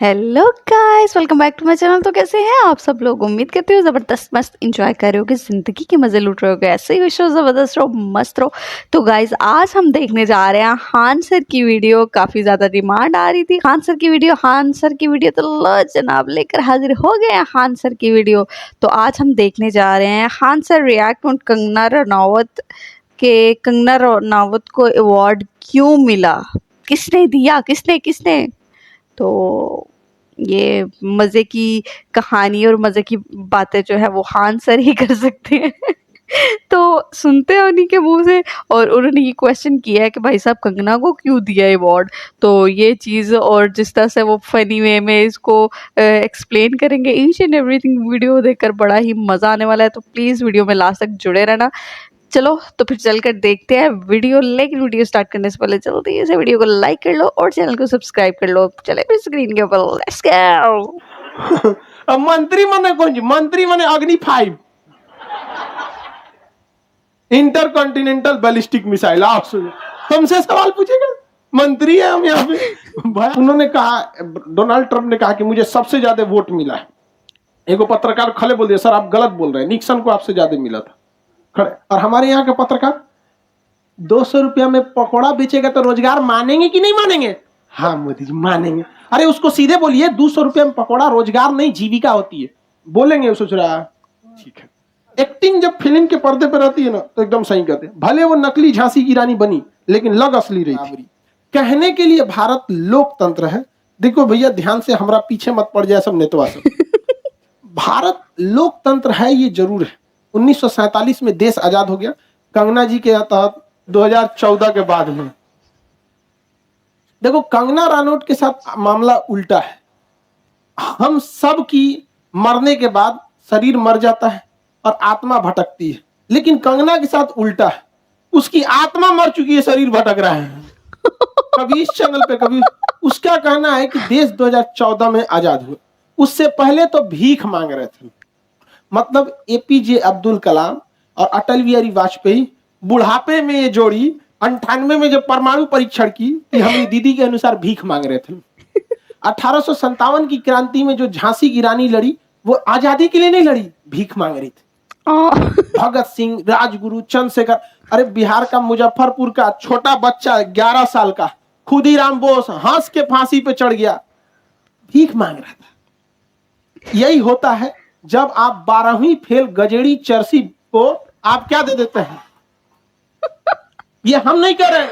Hello guys, welcome back to my channel. तो कैसे हैं आप सब लोग? उम्मीद करते हो ज़बरदस्त मस्त इंजॉय कर रहे हो कि ज़िंदगी के मज़े लूट रहे हो। ऐसे ही विश हो ज़बरदस्त रहो, मस्त रहो। तो गाइस, आज हम देखने जा रहे हैं खान सर की वीडियो। काफ़ी ज़्यादा डिमांड आ रही थी खान सर की वीडियो, खान सर की वीडियो। तो लो जनाब, लेकर हाजिर हो गए हैं खान सर की वीडियो। तो आज हम देखने जा रहे हैं Khan sir react on Kangana Ranaut के कंगना रनौत को अवार्ड क्यों मिला, किसने दिया, किसने किसने। तो ये मज़े की कहानी और मज़े की बातें जो है वो खान सर ही कर सकते हैं। तो सुनते हैं उन्हीं के मुँह से। और उन्होंने ये क्वेश्चन किया है कि भाई साहब कंगना को क्यों दिया अवार्ड। तो ये चीज़ और जिस तरह से वो फ़नी वे में इसको एक्सप्लेन करेंगे, ईच एंड एवरीथिंग, वीडियो देखकर बड़ा ही मज़ा आने वाला है। तो प्लीज़ वीडियो में लास्ट तक जुड़े रहना। चलो तो फिर चलकर देखते हैं वीडियो। लेकिन वीडियो स्टार्ट करने से पहले जल्दी से वीडियो को लाइक कर लो और चैनल को सब्सक्राइब कर लो। चले फिर स्क्रीन के ऊपर, लेट्स गो। अब मंत्री मने कौन जी? मंत्री मने अग्नि 5 इंटरकॉन्टिनेंटल बैलिस्टिक मिसाइल। आप सुनिए, हमसे सवाल पूछेगा, मंत्री है हम यहाँ पे। उन्होंने कहा, डोनाल्ड ट्रंप ने कहा कि मुझे सबसे ज्यादा वोट मिला है। एगो पत्रकार खड़े बोल दिया, सर आप गलत बोल रहे हैं, निक्सन को आपसे ज्यादा मिला था। खड़े। और हमारे यहाँ के पत्रकार 200 रुपया में पकौड़ा बेचेगा तो रोजगार मानेंगे कि नहीं मानेंगे? हाँ मोदी जी मानेंगे। अरे उसको सीधे बोलिए 200 रुपया में पकौड़ा रोजगार नहीं जीविका होती है। बोलेंगे सोच रहा है ठीक है। एक्टिंग जब फिल्म के पर्दे पर रहती है ना तो एकदम सही कहते हैं। भले वो नकली झांसी की रानी बनी लेकिन लग असली रही थी। कहने के लिए भारत लोकतंत्र है। देखो भैया ध्यान से, हमारा पीछे मत पड़ जाए सब नेतवा सब। भारत लोकतंत्र है ये जरूर है। 1947 में देश आजाद हो गया कंगना जी के तहत 2014 के बाद में। देखो कंगना रनौत के साथ मामला उल्टा है। हम सब की मरने के बाद शरीर मर जाता है और आत्मा भटकती है, लेकिन कंगना के साथ उल्टा है। उसकी आत्मा मर चुकी है, शरीर भटक रहा है। कभी इस चैनल पे कभी उसका कहना है कि देश 2014 में आजाद हुआ, उससे पहले तो भीख मांग रहे थे। मतलब एपीजे अब्दुल कलाम और अटल बिहारी वाजपेयी बुढ़ापे में ये जोड़ी 98 में जब परमाणु परीक्षण की कि हमारी दीदी के अनुसार भीख मांग रहे थे। 1857 की क्रांति में जो झांसी की रानी लड़ी वो आजादी के लिए नहीं लड़ी, भीख मांग रही थी। भगत सिंह, राजगुरु, चंद्रशेखर, अरे बिहार का मुजफ्फरपुर का छोटा बच्चा 11 साल का खुदीराम बोस हंस के फांसी पे चढ़ गया, भीख मांग रहा था। यही होता है जब आप 12वीं फेल गजेड़ी चरसी को आप क्या दे देते हैं। ये हम नहीं कर रहे।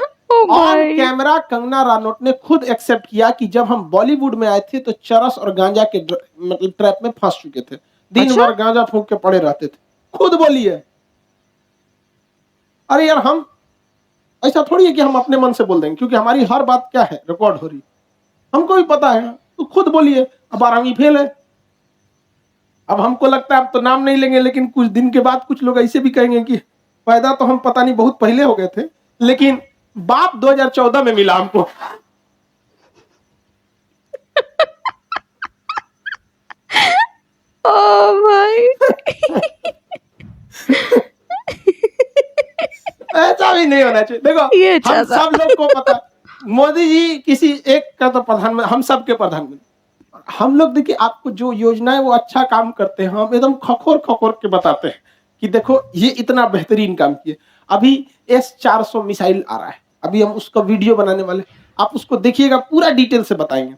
ऑन कैमरा कंगना रनौत ने खुद एक्सेप्ट किया कि जब हम बॉलीवुड में आए थे तो चरस और गांजा के मतलब ट्रैप में फंस चुके थे। दिन भर गांजा फूंक के पड़े रहते थे। खुद बोली है। अरे यार, हम ऐसा थोड़ी है कि हम अपने मन से बोल देंगे, क्योंकि हमारी हर बात क्या है, रिकॉर्ड हो रही, हमको भी पता है। तो खुद बोलिए, अब 12वीं फेल है। अब हमको लगता है अब तो नाम नहीं लेंगे, लेकिन कुछ दिन के बाद कुछ लोग ऐसे भी कहेंगे कि पैदा तो हम पता नहीं बहुत पहले हो गए थे, लेकिन बाप 2014 में मिला हमको। ओ भाई। ऐसा भी नहीं होना चाहिए। देखो ये हम सब लोग को पता, मोदी जी किसी एक का तो प्रधानमंत्री, हम सब के प्रधानमंत्री। हम लोग देखिए, आपको जो योजनाएं वो अच्छा काम करते हैं, हम एकदम खखोर खखोर के बताते हैं कि देखो ये इतना बेहतरीन काम किए। अभी S-400 मिसाइल आ रहा है, अभी हम उसका वीडियो बनाने वाले, आप उसको देखिएगा, पूरा डिटेल से बताएंगे।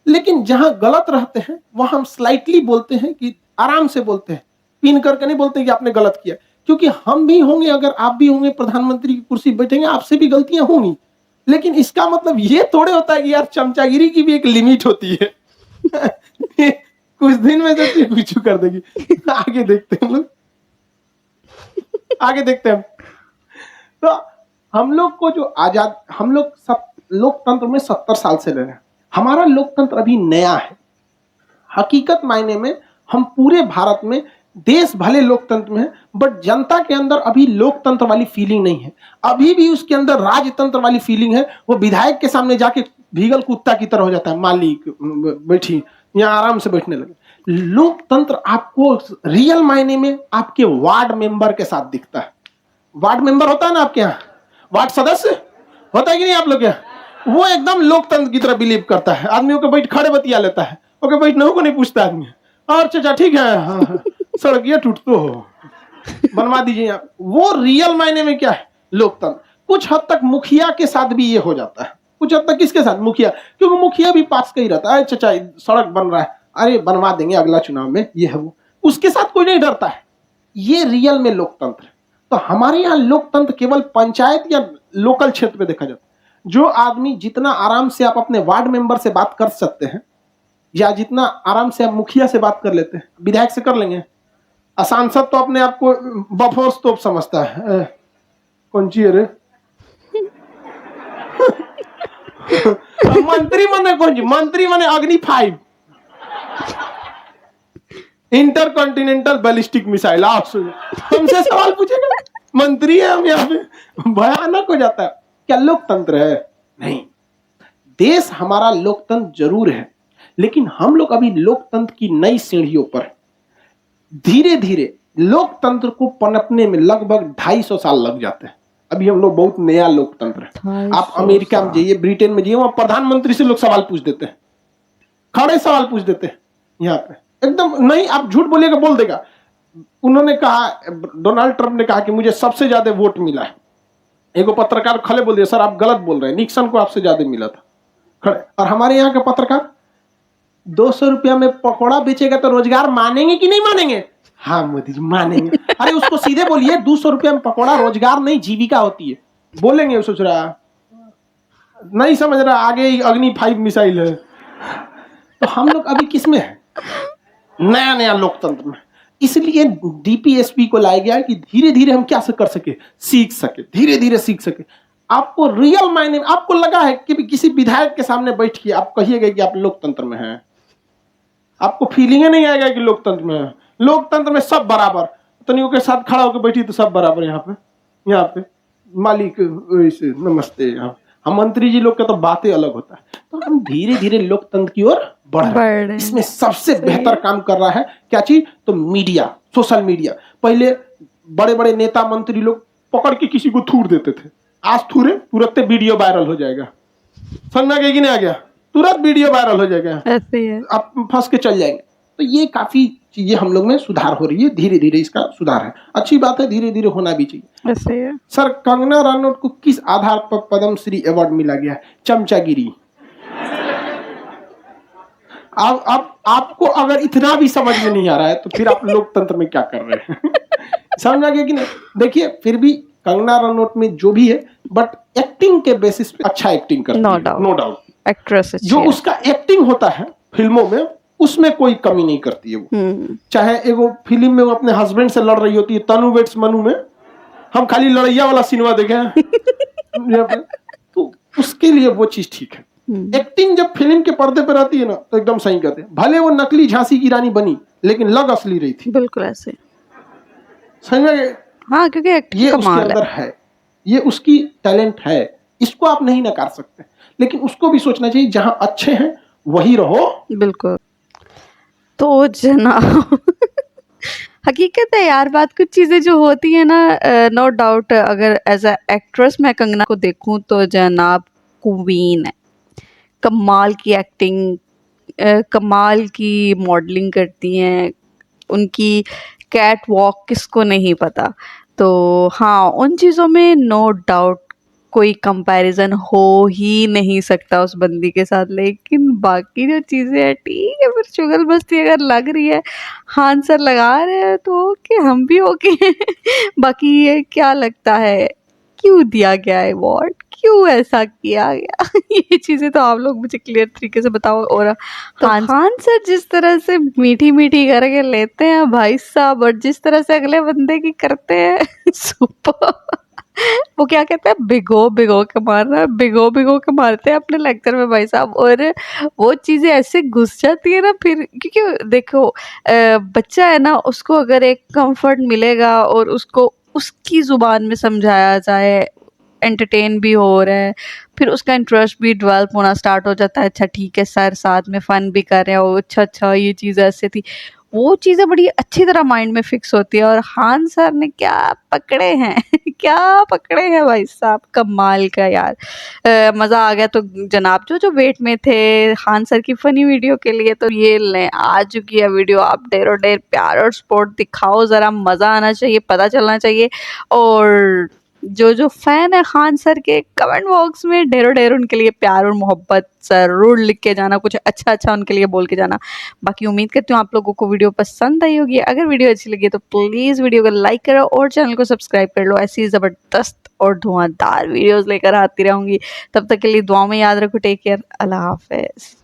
लेकिन जहां गलत रहते हैं वहां हम स्लाइटली बोलते हैं, कि आराम से बोलते हैं, पिन करके नहीं बोलते कि आपने गलत किया। क्योंकि हम भी होंगे, अगर आप भी होंगे प्रधानमंत्री की कुर्सी बैठेंगे, आपसे भी गलतियां होंगी। लेकिन इसका मतलब ये थोड़े होता है कि यार चमचागिरी की भी एक लिमिट होती है। कुछ दिन में तो कुछ कर देगी। आगे देखते हैं लोग, आगे देखते हैं। तो हम लोग को जो आजाद, हम लोग सब लोकतंत्र में 70 साल से रह रहे हैं। हमारा लोकतंत्र अभी नया है। हकीकत मायने में हम पूरे भारत में, देश भले लोकतंत्र में है, बट जनता के अंदर अभी लोकतंत्र वाली फीलिंग नहीं है। अभी भी उसके अंदर राजतंत्र वाली फीलिंग है। वो विधायक के सामने जाके भीगल कुत्ता की तरह हो जाता है, मालिक बैठी, यहाँ आराम से बैठने लगे। लोकतंत्र आपको रियल मायने में आपके वार्ड मेंबर के साथ दिखता है। वार्ड मेंबर होता है ना आपके यहाँ, वार्ड सदस्य होता है कि नहीं आप लोग यहाँ? वो एकदम लोकतंत्र की तरह बिलीव करता है। आदमियों को बैठ खड़े बतिया लेता है, ओके बैठ को नहीं पूछता आदमी। और चाचा ठीक है, हाँ हाँ, सड़किया टूट तो हो, बनवा दीजिए आप। वो रियल मायने में क्या है लोकतंत्र। कुछ हद तक मुखिया के साथ भी ये हो जाता है, कुछ हद तक किसके साथ, मुखिया, क्योंकि मुखिया भी पास का ही रहता है। चाचा सड़क बन रहा है, अरे बनवा देंगे अगला चुनाव में, ये है वो, उसके साथ कोई नहीं डरता है। ये रियल में लोकतंत्र है। तो हमारे यहाँ लोकतंत्र केवल पंचायत या लोकल क्षेत्र में देखा जाता है। जो आदमी जितना आराम से आप अपने वार्ड मेंबर से बात कर सकते हैं, या जितना आराम से आप मुखिया से बात कर लेते हैं, विधायक से कर लेंगे। सांसद तो अपने आप को बफोर्स तोप समझता है, कौन ची अरे मंत्री माने कौन जी, मंत्री माने अग्नि 5 इंटरकॉन्टिनेंटल बैलिस्टिक मिसाइल। आप हमसे सवाल पूछेगा, मंत्री है हम यहाँ पे, भयानक हो जाता है। क्या लोकतंत्र है? नहीं। देश हमारा लोकतंत्र जरूर है, लेकिन हम लोग अभी लोकतंत्र की नई सीढ़ियों पर। धीरे धीरे लोकतंत्र को पनपने में लगभग 250 साल लग जाते हैं। अभी हम लोग बहुत नया लोकतंत्र है। आप अमेरिका में जाइए, ब्रिटेन में जाइए, वहां प्रधानमंत्री से लोग सवाल पूछ देते हैं, खड़े सवाल पूछ देते हैं। यहाँ पे एकदम नहीं, आप झूठ बोलिएगा बोल देगा। उन्होंने कहा, डोनाल्ड ट्रंप ने कहा कि मुझे सबसे ज्यादा वोट मिला है। एक पत्रकार खड़े बोल दिया, सर आप गलत बोल रहे हैं, निक्सन को आपसे ज्यादा मिला था। खड़े। और हमारे यहाँ के पत्रकार 200 रुपया में पकौड़ा बेचेगा तो रोजगार मानेंगे कि नहीं मानेंगे? हाँ मोदी जी मानेंगे। अरे उसको सीधे बोलिए 200 रुपया में पकौड़ा रोजगार नहीं जीविका होती है, बोलेंगे। सोच रहा नहीं समझ रहा, आगे ही अग्नि 5 मिसाइल है। तो हम लोग अभी किसमें है? नया नया लोकतंत्र में। इसलिए डीपीएसपी को लाया गया कि धीरे धीरे हम क्या कर सके, सीख सके, धीरे धीरे सीख सके। आपको रियल मायने में आपको लगा है कि किसी विधायक के सामने बैठ के आप कहिएगा कि आप लोकतंत्र में हैं, आपको फीलिंग नहीं आएगा कि लोकतंत्र में है। लोकतंत्र में सब बराबर, तनियों के साथ खड़ा होकर बैठी तो सब बराबर। यहाँ पे मालिक वैसे नमस्ते, यहाँ हम मंत्री जी लोग का तो बातें अलग होता है। तो हम धीरे धीरे लोकतंत्र की ओर बढ़ रहे हैं। इसमें सबसे बेहतर काम कर रहा है क्या चीज, तो मीडिया, सोशल मीडिया। पहले बड़े बड़े नेता मंत्री लोग पकड़ के किसी को थूर देते थे, आज थूरे तुरंत वीडियो वायरल हो जाएगा। समझ में आ गया कि नहीं आ गया? तुरंत वीडियो वायरल हो जाएगा, ऐसे ही है, आप फंस के चल जाएंगे। तो ये काफी चीजें हम लोग में सुधार हो रही है, धीरे धीरे इसका सुधार है। अच्छी बात है, धीरे धीरे होना भी चाहिए। ऐसे है। सर कंगना रनौत को किस आधार पर पद्मश्री अवार्ड मिला गया? चमचागिरी। अब आपको अगर इतना भी समझ में नहीं आ रहा है तो फिर आप लोकतंत्र में क्या कर रहे हैं? समझ आ गया कि नहीं? देखिए फिर भी कंगना रनौत में जो भी है, बट एक्टिंग के बेसिस पे अच्छा एक्टिंग करती है, नो डाउट। एक्ट्रेस जो उसका एक्टिंग होता है फिल्मों में, उसमें कोई कमी नहीं करती है वो। चाहे एगो फिल्म में वो अपने हस्बैंड से लड़ रही होती है, तनु वेट्स मनु में, हम खाली लड़ैया वाला सिनेमा देखे हैं तो उसके लिए वो चीज ठीक है। एक्टिंग जब फिल्म के पर्दे पर रहती है ना, तो एकदम सही कहते हैं। भले वो नकली झांसी की रानी बनी, लेकिन लग असली रही थी। बिल्कुल ऐसे सही में। हाँ, क्योंकि ये उसके अंदर है, ये उसकी टैलेंट है, इसको आप नहीं नकार सकते। लेकिन उसको भी सोचना चाहिए जहां अच्छे हैं वही रहो। बिल्कुल। तो जनाब हकीकत है यार, बात कुछ चीज़ें जो होती है ना, नो डाउट अगर एज अ एक्ट्रेस मैं कंगना को देखूं तो जनाब क्वीन है। कमाल की एक्टिंग, कमाल की मॉडलिंग करती हैं, उनकी कैट वॉक किसको नहीं पता। तो हाँ, उन चीज़ों में नो डाउट कोई कंपैरिजन हो ही नहीं सकता उस बंदी के साथ। लेकिन बाकी जो चीज़ें हैं ठीक है, फिर चुगल बस्ती अगर लग रही है, हाँ सर लगा रहे हैं तो ओके, हम भी ओके। बाकी ये क्या लगता है, क्यों दिया गया है अवार्ड, क्यों ऐसा किया गया? ये चीज़ें तो आप लोग मुझे क्लियर तरीके से बताओ। और तो खान सर जिस तरह से मीठी मीठी करके लेते हैं भाई साहब, और जिस तरह से अगले बंदे की करते हैं सुपर। वो क्या कहते हैं, भिगो भिगो के मारना, भिगो भिगो के मारते हैं अपने लेक्चर में भाई साहब। और वो चीज़ें ऐसे घुस जाती है ना फिर, क्योंकि देखो बच्चा है ना, उसको अगर एक कंफर्ट मिलेगा और उसको उसकी ज़ुबान में समझाया जाए, एंटरटेन भी हो रहा है, फिर उसका इंटरेस्ट भी डेवलप होना स्टार्ट हो जाता है। अच्छा ठीक है सर, साथ में फ़न भी कर रहे हो, अच्छा ये चीज़ ऐसे थी, वो चीज़ें बड़ी अच्छी तरह माइंड में फिक्स होती है। और खान सर ने क्या पकड़े हैं क्या पकड़े हैं भाई साहब, कमाल का यार। मज़ा आ गया। तो जनाब जो वेट में थे खान सर की फ़नी वीडियो के लिए, तो ये लें आ चुकी है वीडियो। आप ढेरों ढेर प्यार और सपोर्ट दिखाओ ज़रा, मज़ा आना चाहिए, पता चलना चाहिए। और जो फैन है खान सर के, कमेंट बॉक्स में ढेरों ढेर उनके लिए प्यार और मोहब्बत ज़रूर लिख के जाना, कुछ अच्छा अच्छा उनके लिए बोल के जाना। बाकी उम्मीद करती हूँ आप लोगों को वीडियो पसंद आई होगी। अगर वीडियो अच्छी लगी तो प्लीज़ वीडियो को लाइक करो और चैनल को सब्सक्राइब कर लो। ऐसी ज़बरदस्त और धुआंधार वीडियोस लेकर आती रहूँगी। तब तक के लिए दुआ में याद रखो। Take care. अल्लाह हाफ़िज़।